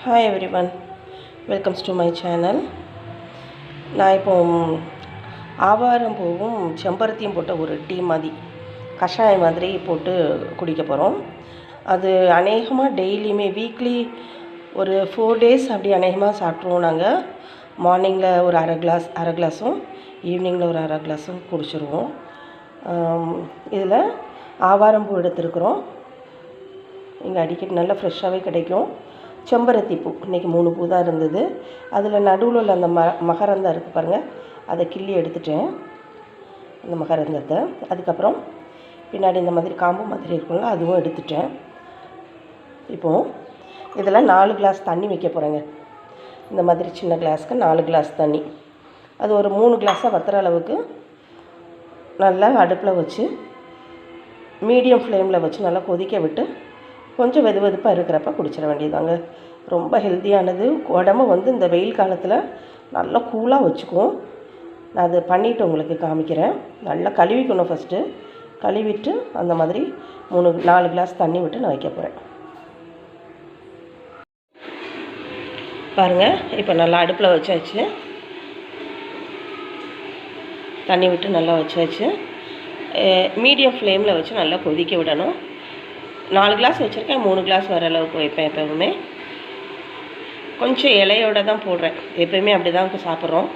Hi everyone, welcomes to my channel. நான் இப்போ ஆவாரம் பூவும் செம்பருத்தியும் போட்ட ஒரு டீ மாதிரி கஷாயம் மாதிரி போட்டு குடிக்க போகிறோம். அது அநேகமாக டெய்லியுமே வீக்லி ஒரு 4 days அப்படி அநேகமாக சாப்பிட்ருவோம். நாங்கள் மார்னிங்கில் ஒரு அரை கிளாஸும் ஈவினிங்கில் ஒரு அரை கிளாஸும் குடிச்சிருவோம். இதில் ஆவாரம் பூ எடுத்துருக்குறோம். இங்கே அடிக்கடி நல்லா ஃப்ரெஷ்ஷாகவே கிடைக்கும். செம்பருத்தி பூ இன்றைக்கி 3 பூ தான் இருந்தது. அதில் நடுவில் உள்ள அந்த மகரந்தம் இருக்குது பாருங்கள், அதை கிள்ளி எடுத்துட்டேன், அந்த மகரந்தத்தை. அதுக்கப்புறம் பின்னாடி இந்த மாதிரி காம்பு மாதிரி இருக்கும்ல, அதுவும் எடுத்துட்டேன். இப்போது இதில் 4 கிளாஸ் தண்ணி வைக்க போகிறேங்க. இந்த மாதிரி சின்ன கிளாஸ்க்கு 4 கிளாஸ் தண்ணி. அது ஒரு 3 கிளாஸாக வத்துற அளவுக்கு நல்லா அடுப்பில் வச்சு மீடியம் ஃப்ளேமில் வச்சு நல்லா கொதிக்க விட்டு கொஞ்சம் வெதுவெதுப்பாக இருக்கிறப்ப குடிச்சிட வேண்டியதாங்க. ரொம்ப ஹெல்த்தியானது. உடம்பு இந்த வெயில் காலத்தில் நல்லா கூலாக வச்சுக்கும். நான் அது பண்ணிவிட்டு உங்களுக்கு காமிக்கிறேன். நல்லா கழுவிக்கணும். ஃபஸ்ட்டு கழுவிட்டு அந்த மாதிரி 4 கிளாஸ் தண்ணி விட்டு நான் வைக்க போகிறேன். பாருங்கள், இப்போ நல்லா அடுப்பில் வச்சாச்சு. தண்ணி விட்டு நல்லா வச்சாச்சு. மீடியம் ஃப்ளேமில் வச்சு நல்லா கொதிக்க விடணும். 4 கிளாஸ் வச்சுருக்கேன், 3 கிளாஸ் வர அளவுக்கு வைப்பேன். எப்போவுமே கொஞ்சம் இலையோடு தான் போடுறேன். எப்போயுமே அப்படி தான் சாப்பிட்றோம்.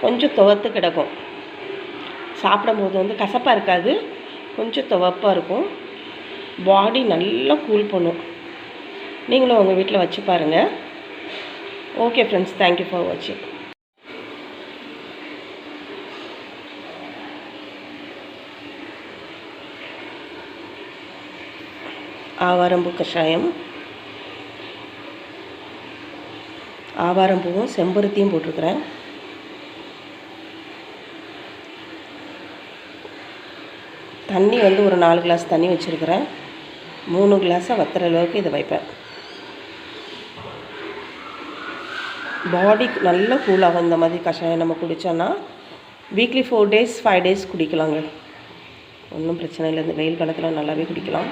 கொஞ்சம் துவத்து கிடக்கும். சாப்பிடும்போது கசப்பாக இருக்காது, கொஞ்சம் துவப்பாக இருக்கும். பாடி நல்லா கூல் பண்ணும். நீங்களும் உங்கள் வீட்டில் வச்சு பாருங்கள். ஓகே ஃப்ரெண்ட்ஸ், தேங்க்யூ ஃபார் வாட்சிங். ஆவாரம்பூ கஷாயம், ஆவாரம்பூவும் செம்பருத்தியும் போட்டிருக்கிறேன். தண்ணி ஒரு 4 கிளாஸ் தண்ணி வச்சுருக்கிறேன். 3 கிளாஸாக வத்துற அளவுக்கு இதை வைப்பேன். பாடி நல்லா கூலாகும். இந்த மாதிரி கஷாயம் நம்ம குடித்தோன்னா வீக்லி 4 days 5 days குடிக்கலாங்க. ஒன்றும் பிரச்சனை இல்லை. இந்த வெயில் காலத்தில் நல்லாவே குடிக்கலாம்.